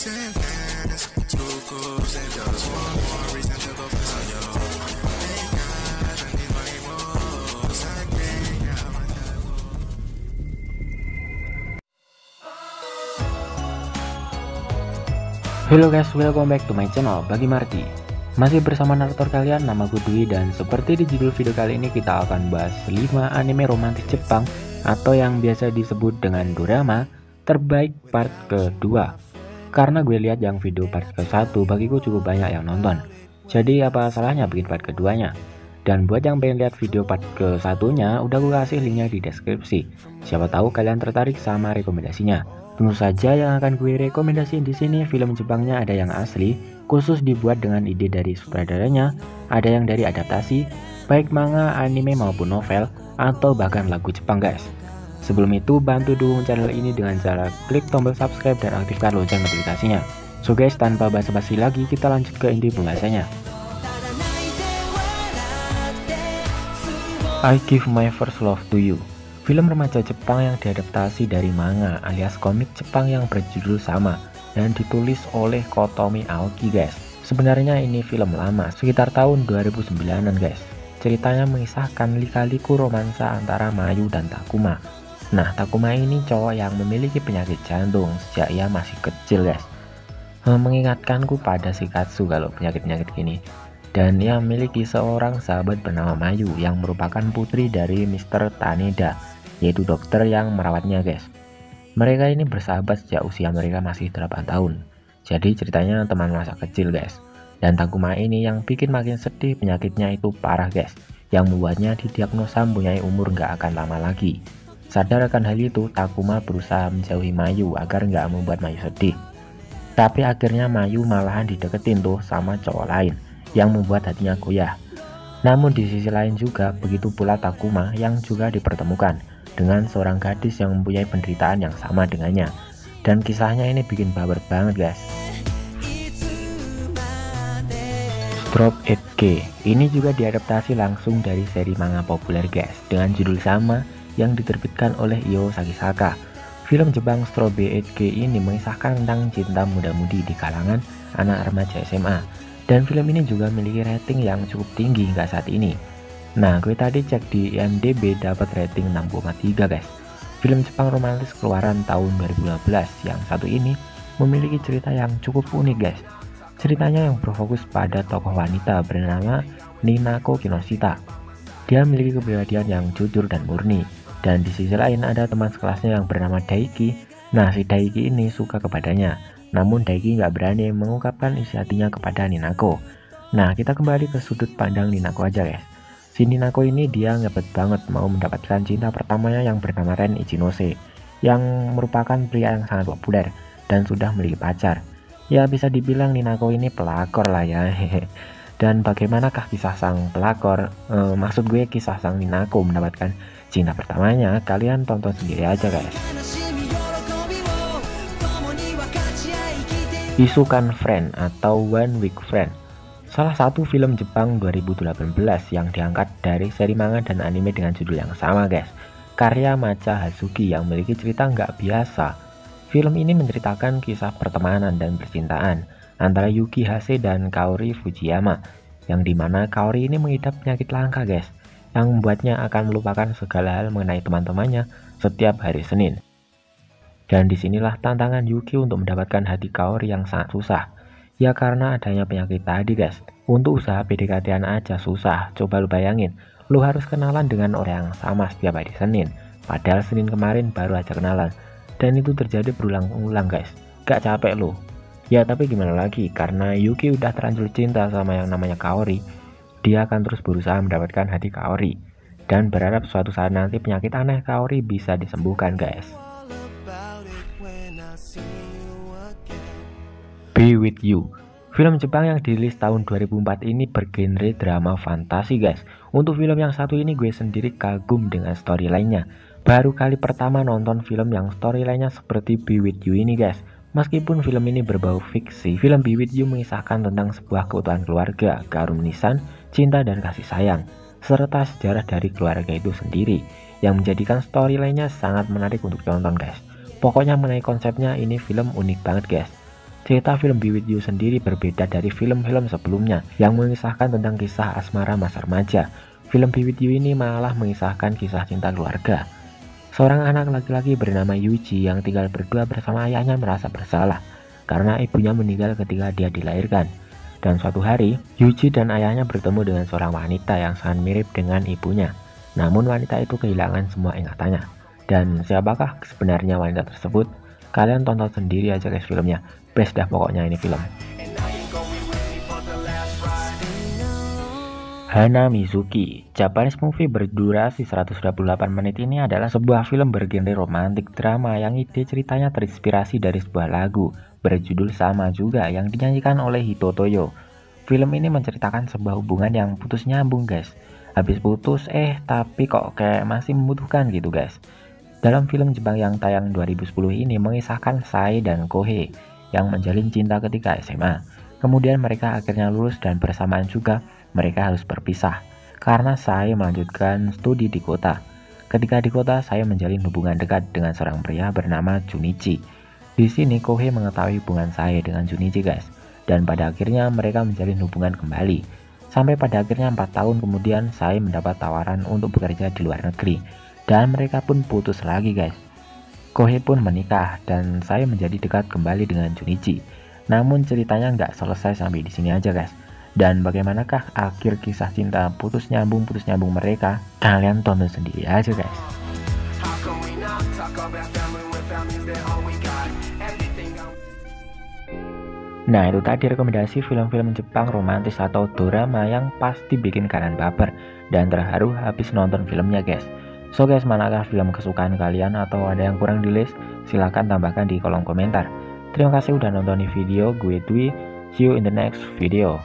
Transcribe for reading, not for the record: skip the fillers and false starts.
Hello guys, welcome back to my channel Bagi Marti. Masih bersama narator kalian, nama gue Dwi, dan seperti di judul video kali ini kita akan bahas 5 anime romantis Jepang atau yang biasa disebut dengan dorama terbaik part kedua. Karena gue lihat yang video part ke-1 bagiku cukup banyak yang nonton, jadi apa salahnya bikin part keduanya. Dan buat yang pengen lihat video part ke-1-nya, udah gue kasih linknya di deskripsi. Siapa tahu kalian tertarik sama rekomendasinya. Tentu saja yang akan gue rekomendasiin di sini film Jepangnya ada yang asli, khusus dibuat dengan ide dari sutradaranya, ada yang dari adaptasi, baik manga, anime maupun novel, atau bahkan lagu Jepang guys. Sebelum itu bantu dukung channel ini dengan cara klik tombol subscribe dan aktifkan lonceng notifikasinya. So guys, tanpa basa-basi lagi kita lanjut ke inti pembahasannya. I Give My First Love to You, film remaja Jepang yang diadaptasi dari manga alias komik Jepang yang berjudul sama dan ditulis oleh Kotomi Aoki guys. Sebenarnya ini film lama, sekitar tahun 2009an guys. Ceritanya mengisahkan lika-liku romansa antara Mayu dan Takuma. Nah, Takuma ini cowok yang memiliki penyakit jantung sejak ia masih kecil guys. Mengingatkanku pada Shikatsu kalau penyakit-penyakit gini. Dan ia memiliki seorang sahabat bernama Mayu yang merupakan putri dari Mr. Taneda, yaitu dokter yang merawatnya guys. Mereka ini bersahabat sejak usia mereka masih 8 tahun. Jadi ceritanya teman masa kecil guys. Dan Takuma ini yang bikin makin sedih, penyakitnya itu parah guys, yang membuatnya didiagnosa mempunyai umur nggak akan lama lagi. Sadar akan hal itu, Takuma berusaha menjauhi Mayu agar nggak membuat Mayu sedih. Tapi akhirnya Mayu malahan dideketin tuh sama cowok lain yang membuat hatinya goyah. Namun di sisi lain juga begitu pula Takuma yang juga dipertemukan dengan seorang gadis yang mempunyai penderitaan yang sama dengannya. Dan kisahnya ini bikin baper banget guys. Drop It G ini juga diadaptasi langsung dari seri manga populer guys, dengan judul sama yang diterbitkan oleh Io Sagisaka. Film Jepang Strawberry G ini mengisahkan tentang cinta muda-mudi di kalangan anak remaja SMA. Dan film ini juga memiliki rating yang cukup tinggi hingga saat ini. Nah, gue tadi cek di IMDb dapat rating 6,3 guys. Film Jepang romantis keluaran tahun 2015 yang satu ini memiliki cerita yang cukup unik guys. Ceritanya yang berfokus pada tokoh wanita bernama Ninako Kinoshita. Dia memiliki kepribadian yang jujur dan murni. Dan di sisi lain ada teman sekelasnya yang bernama Daiki. Nah, si Daiki ini suka kepadanya. Namun Daiki nggak berani mengungkapkan isi hatinya kepada Ninako. Nah, kita kembali ke sudut pandang Ninako aja guys. Si Ninako ini dia ngebet banget mau mendapatkan cinta pertamanya yang bernama Ren Ichinose, yang merupakan pria yang sangat populer dan sudah memiliki pacar. Ya bisa dibilang Ninako ini pelakor lah ya. Dan bagaimanakah kisah sang pelakor? Maksud gue kisah sang Ninako mendapatkan cinta pertamanya, kalian tonton sendiri aja guys. Isukan Friend atau One Week Friend, salah satu film Jepang 2018 yang diangkat dari seri manga dan anime dengan judul yang sama guys, karya Macha Hazuki yang memiliki cerita nggak biasa. Film ini menceritakan kisah pertemanan dan percintaan antara Yuki Hase dan Kaori Fujiyama, yang dimana Kaori ini mengidap penyakit langka guys, yang membuatnya akan melupakan segala hal mengenai teman-temannya setiap hari Senin. Dan disinilah tantangan Yuki untuk mendapatkan hati Kaori yang sangat susah. Ya karena adanya penyakit tadi guys. Untuk usaha PDKT-an aja susah. Coba lu bayangin, lu harus kenalan dengan orang yang sama setiap hari Senin. Padahal Senin kemarin baru aja kenalan. Dan itu terjadi berulang-ulang guys. Gak capek lu? Ya tapi gimana lagi, karena Yuki udah terlanjur cinta sama yang namanya Kaori. Dia akan terus berusaha mendapatkan hati Kaori. Dan berharap suatu saat nanti penyakit aneh Kaori bisa disembuhkan guys. Be With You, film Jepang yang dirilis tahun 2004 ini bergenre drama fantasi guys. Untuk film yang satu ini gue sendiri kagum dengan storyline-nya. Baru kali pertama nonton film yang storyline-nya seperti Be With You ini guys. Meskipun film ini berbau fiksi, film Be With You mengisahkan tentang sebuah keutuhan keluarga, keharmonisan, cinta dan kasih sayang, serta sejarah dari keluarga itu sendiri, yang menjadikan storyline-nya sangat menarik untuk ditonton guys. Pokoknya mengenai konsepnya ini film unik banget guys. Cerita film Be With You sendiri berbeda dari film-film sebelumnya yang mengisahkan tentang kisah asmara masa remaja. Film Be With You ini malah mengisahkan kisah cinta keluarga. Seorang anak laki-laki bernama Yuji yang tinggal berdua bersama ayahnya merasa bersalah karena ibunya meninggal ketika dia dilahirkan. Dan suatu hari, Yuji dan ayahnya bertemu dengan seorang wanita yang sangat mirip dengan ibunya. Namun wanita itu kehilangan semua ingatannya. Dan siapakah sebenarnya wanita tersebut? Kalian tonton sendiri aja guys filmnya. Best dah pokoknya ini film. Hana Mizuki, Japanese movie berdurasi 128 menit ini adalah sebuah film bergenre romantik drama yang ide ceritanya terinspirasi dari sebuah lagu berjudul sama juga yang dinyanyikan oleh Hito Toyo. Film ini menceritakan sebuah hubungan yang putus nyambung guys. Habis putus tapi kok kayak masih membutuhkan gitu guys. Dalam film Jepang yang tayang 2010 ini mengisahkan Sae dan Kohei yang menjalin cinta ketika SMA. Kemudian mereka akhirnya lulus dan bersamaan juga mereka harus berpisah karena Sae melanjutkan studi di kota. Ketika di kota, Sae menjalin hubungan dekat dengan seorang pria bernama Junichi. Di sini Kohei mengetahui hubungan Sae dengan Junichi guys, dan pada akhirnya mereka menjalin hubungan kembali. Sampai pada akhirnya 4 tahun kemudian Sae mendapat tawaran untuk bekerja di luar negeri dan mereka pun putus lagi guys. Kohei pun menikah dan Sae menjadi dekat kembali dengan Junichi. Namun ceritanya nggak selesai sampai di sini aja guys. Dan bagaimanakah akhir kisah cinta putus nyambung mereka? Kalian tonton sendiri aja guys. Nah itu tadi rekomendasi film-film Jepang romantis atau drama yang pasti bikin kalian baper dan terharu habis nonton filmnya guys. So guys, manakah film kesukaan kalian atau ada yang kurang di list? Silahkan tambahkan di kolom komentar. Terima kasih udah nonton video gue Dwi. See you in the next video.